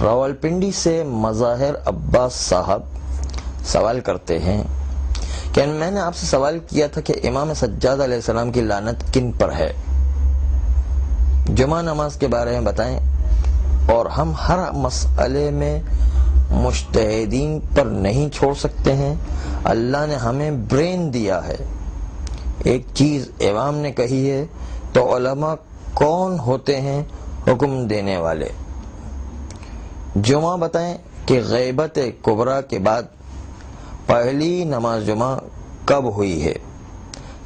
راولپنڈی سے مظاہر عباس صاحب سوال کرتے ہیں کہ میں نے آپ سے سوال کیا تھا کہ امام سجاد علیہ السلام کی لعنت کن پر ہے، جمعہ نماز کے بارے میں بتائیں، اور ہم ہر مسئلے میں مجتہدین پر نہیں چھوڑ سکتے ہیں۔ اللہ نے ہمیں برین دیا ہے، ایک چیز امام نے کہی ہے تو علماء کون ہوتے ہیں حکم دینے والے؟ جمعہ بتائیں کہ غیبت کبریٰ کے بعد پہلی نماز جمعہ کب ہوئی ہے،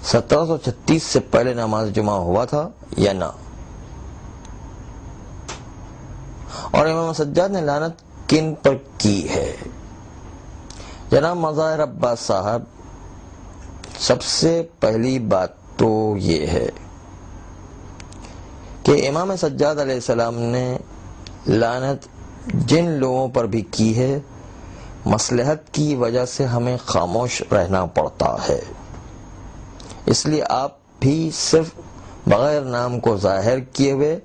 1736 سے پہلے نماز جمعہ ہوا تھا یا نہ؟ اور امام سجاد نے لعنت کن پر کی ہے؟ جناب مظاہر عباس صاحب، سب سے پہلی بات تو یہ ہے کہ امام سجاد علیہ السلام نے لعنت جن لوگوں پر بھی کی ہے، مصلحت کی وجہ سے ہمیں خاموش رہنا پڑتا ہے، اس لیے آپ بھی صرف بغیر نام کو ظاہر کیے ہوئے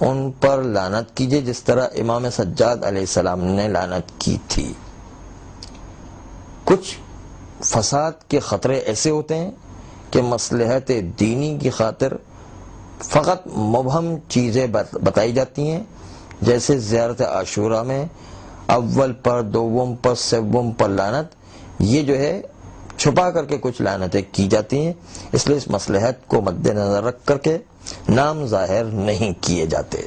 ان پر لعنت کیجئے جس طرح امام سجاد علیہ السلام نے لعنت کی تھی۔ کچھ فساد کے خطرے ایسے ہوتے ہیں کہ مصلحت دینی کی خاطر فقط مبہم چیزیں بتائی جاتی ہیں، جیسے زیارت عاشوراء میں اول پر، دوم پر، سوم پر لعنت، یہ جو ہے چھپا کر کے کچھ لعنتیں کی جاتی ہیں، اس لیے اس مصلحت کو مد نظر رکھ کر کے نام ظاہر نہیں کیے جاتے۔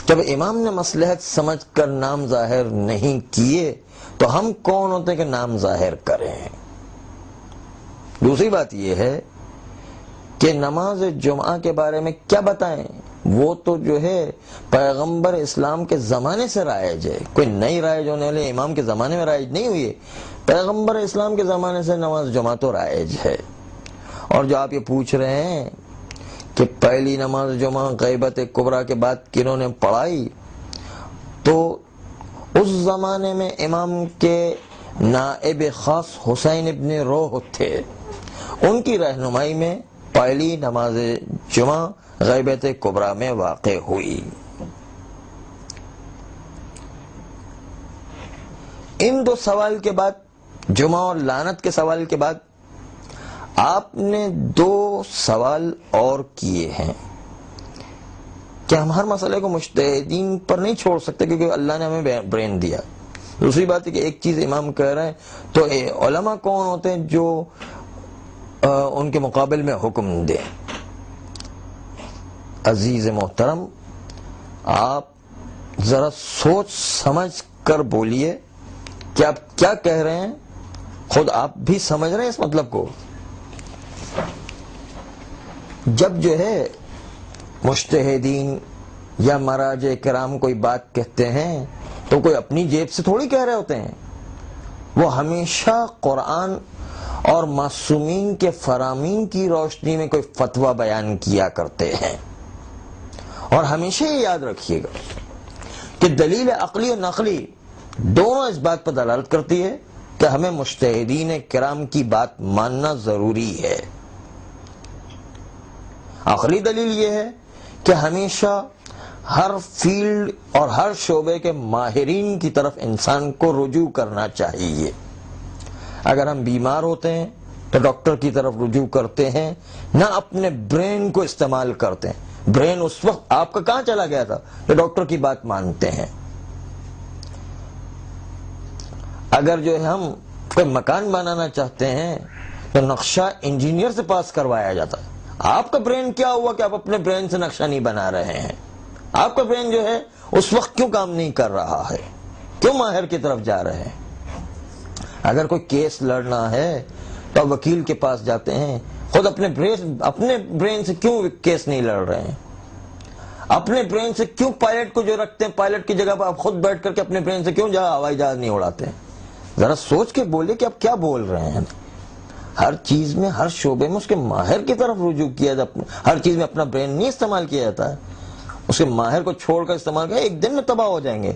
جب امام نے مصلحت سمجھ کر نام ظاہر نہیں کیے تو ہم کون ہوتے ہیں کہ نام ظاہر کریں؟ دوسری بات یہ ہے کہ نماز جمعہ کے بارے میں کیا بتائیں، وہ تو جو ہے پیغمبر اسلام کے زمانے سے رائج ہے، کوئی نئی رائج ہونے والے امام کے زمانے میں رائج نہیں ہوئی ہے، پیغمبر اسلام کے زمانے سے نماز جمعہ تو رائج ہے۔ اور جو آپ یہ پوچھ رہے ہیں کہ پہلی نماز جمعہ غیبت کبریٰ کے بعد کنہوں نے پڑھائی، تو اس زمانے میں امام کے نائب خاص حسین ابن روح تھے، ان کی رہنمائی میں پہلی نماز جمعہ غیبت کبریٰ میں واقع ہوئی۔ ان دو سوال کے بعد، جمعہ اور لعنت کے سوال کے بعد، آپ نے دو سوال اور کیے ہیں کہ ہم ہر مسئلے کو مجتہدین پر نہیں چھوڑ سکتے کیونکہ اللہ نے ہمیں برین دیا۔ دوسری بات ہے کہ ایک چیز امام کہہ رہے ہیں تو علماء کون ہوتے ہیں جو ان کے مقابل میں حکم دیں؟ عزیز محترم، آپ ذرا سوچ سمجھ کر بولیے کہ آپ کیا کہہ رہے ہیں، خود آپ بھی سمجھ رہے ہیں اس مطلب کو۔ جب جو ہے مجتہدین یا مراجع کرام کوئی بات کہتے ہیں تو کوئی اپنی جیب سے تھوڑی کہہ رہے ہوتے ہیں، وہ ہمیشہ قرآن اور معصومین کے فرامین کی روشنی میں کوئی فتویٰ بیان کیا کرتے ہیں۔ اور ہمیشہ یہ یاد رکھیے گا کہ دلیل عقلی و نقلی دونوں اس بات پر دلالت کرتی ہے کہ ہمیں مجتہدین کرام کی بات ماننا ضروری ہے۔ عقلی دلیل یہ ہے کہ ہمیشہ ہر فیلڈ اور ہر شعبے کے ماہرین کی طرف انسان کو رجوع کرنا چاہیے۔ اگر ہم بیمار ہوتے ہیں تو ڈاکٹر کی طرف رجوع کرتے ہیں، نہ اپنے برین کو استعمال کرتے ہیں۔ برین اس وقت آپ کا کہاں چلا گیا تھا کہ ڈاکٹر کی بات مانتے ہیں۔ اگر جو ہے ہم کوئی مکان بنانا چاہتے ہیں تو نقشہ انجینئر سے پاس کروایا جاتا ہے۔ آپ کا برین کیا ہوا کہ آپ اپنے برین سے نقشہ نہیں بنا رہے ہیں؟ آپ کا برین جو ہے اس وقت کیوں کام نہیں کر رہا ہے؟ کیوں ماہر کی طرف جا رہے ہیں؟ اگر کوئی کیس لڑنا ہے تو آپ وکیل کے پاس جاتے ہیں، خود اپنے برین سے کیوں کیس نہیں لڑ رہے ہیں؟ اپنے برین سے کیوں پائلٹ کو جو رکھتے ہیں، پائلٹ کی جگہ پر آپ خود بیٹھ کر کے اپنے برین سے کیوں ہوائی جہاز نہیں اڑاتے ہیں؟ ذرا سوچ کے بولے کہ آپ کیا بول رہے ہیں۔ ہر چیز میں، ہر شعبے میں اس کے ماہر کی طرف رجوع کیا جاتا ہے۔ ہر چیز میں اپنا برین نہیں استعمال کیا جاتا ہے، اس کے ماہر کو چھوڑ کر استعمال کیا، ایک دن میں تباہ ہو جائیں گے،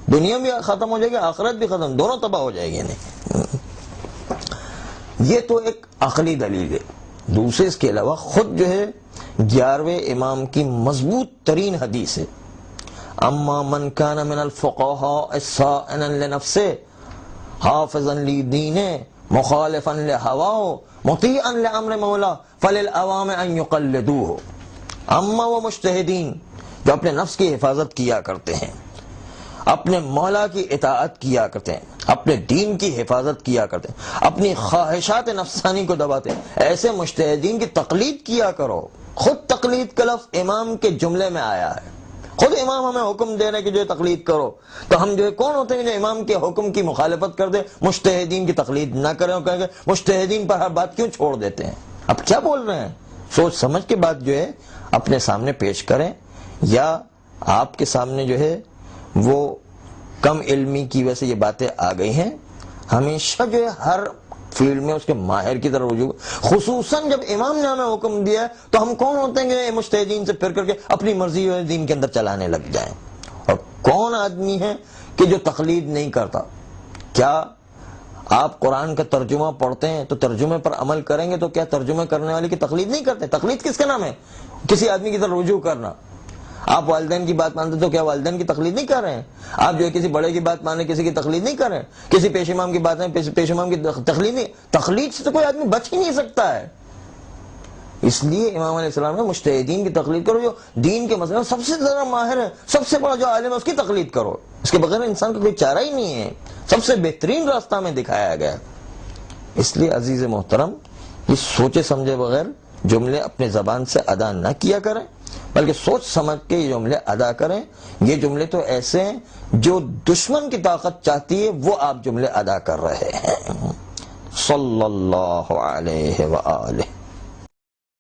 دنیا بھی ختم ہو جائے گی، آخرت بھی ختم، دونوں تباہ ہو جائے گی۔ یہ تو ایک عقلی دلیل ہے۔ دوسرے اس کے علاوہ خود جو ہے 11ویں امام کی مضبوط ترین حدیث ہے، اما من کان من الفقهاء الصائنا لنفسه حافظا لدینه مخالفا لهواه مطیعا لامر مولا فللعوام ان یقلدوه. اما وہ مجتہدین جو اپنے نفس کی حفاظت کیا کرتے ہیں، اپنے مولا کی اطاعت کیا کرتے ہیں، اپنے دین کی حفاظت کیا کرتے ہیں، اپنی خواہشات نفسانی کو دباتے ہیں، ایسے مجتہدین کی تقلید کیا کرو. خود تقلید کا لفظ امام کے جملے میں آیا ہے. خود امام ہمیں حکم دے رہے ہیں کہ جو تقلید کرو، تو ہم جو ہے کون ہوتے ہیں جو امام کے حکم کی مخالفت کر دے، مجتہدین کی تقلید نہ کریں اور کہیں کہ مجتہدین پر ہر بات کیوں چھوڑ دیتے ہیں. اب کیا بول رہے ہیں؟ سوچ سمجھ کے بات جو ہے اپنے سامنے پیش کریں، یا آپ کے سامنے جو ہے وہ کم علمی کی وجہ سے یہ باتیں آ گئی ہیں. ہمیشہ جو ہے ہر فیلڈ میں اس کے ماہر کی طرف رجوع، خصوصاً جب امام نے ہمیں حکم دیا ہے تو ہم کون ہوتے ہیں کہ مجتہدین سے پھر کر کے اپنی مرضی دین کے اندر چلانے لگ جائیں. اور کون آدمی ہے کہ جو تقلید نہیں کرتا؟ کیا آپ قرآن کا ترجمہ پڑھتے ہیں تو ترجمے پر عمل کریں گے تو کیا ترجمے کرنے والے کی تقلید نہیں کرتے؟ تقلید کس کا نام ہے؟ کسی آدمی کی طرف رجوع کرنا. آپ والدین کی بات مانتے تو کیا والدین کی تقلید نہیں کر رہے ہیں؟ آپ جو ہے کسی بڑے کی بات مانے کسی کی تقلید نہیں کر رہے ہیں؟ کسی پیش امام کی بات میں پیش امام کی تقلید نہیں. تقلید سے تو کوئی آدمی بچ ہی نہیں سکتا ہے. اس لیے امام علیہ السلام نے مجتہدین کی تقلید کرو، جو دین کے مسئلے میں سب سے زیادہ ماہر ہے، سب سے بڑا جو عالم ہے اس کی تقلید کرو. اس کے بغیر انسان کا کوئی چارہ ہی نہیں ہے. سب سے بہترین راستہ میں دکھایا گیا. اس لیے عزیز محترم، یہ سوچے سمجھے بغیر جملے اپنے زبان سے ادا نہ کیا کریں، بلکہ سوچ سمجھ کے یہ جملے ادا کریں. یہ جملے تو ایسے ہیں جو دشمن کی طاقت چاہتی ہے وہ آپ جملے ادا کر رہے ہیں. صلی اللہ علیہ وآلہ.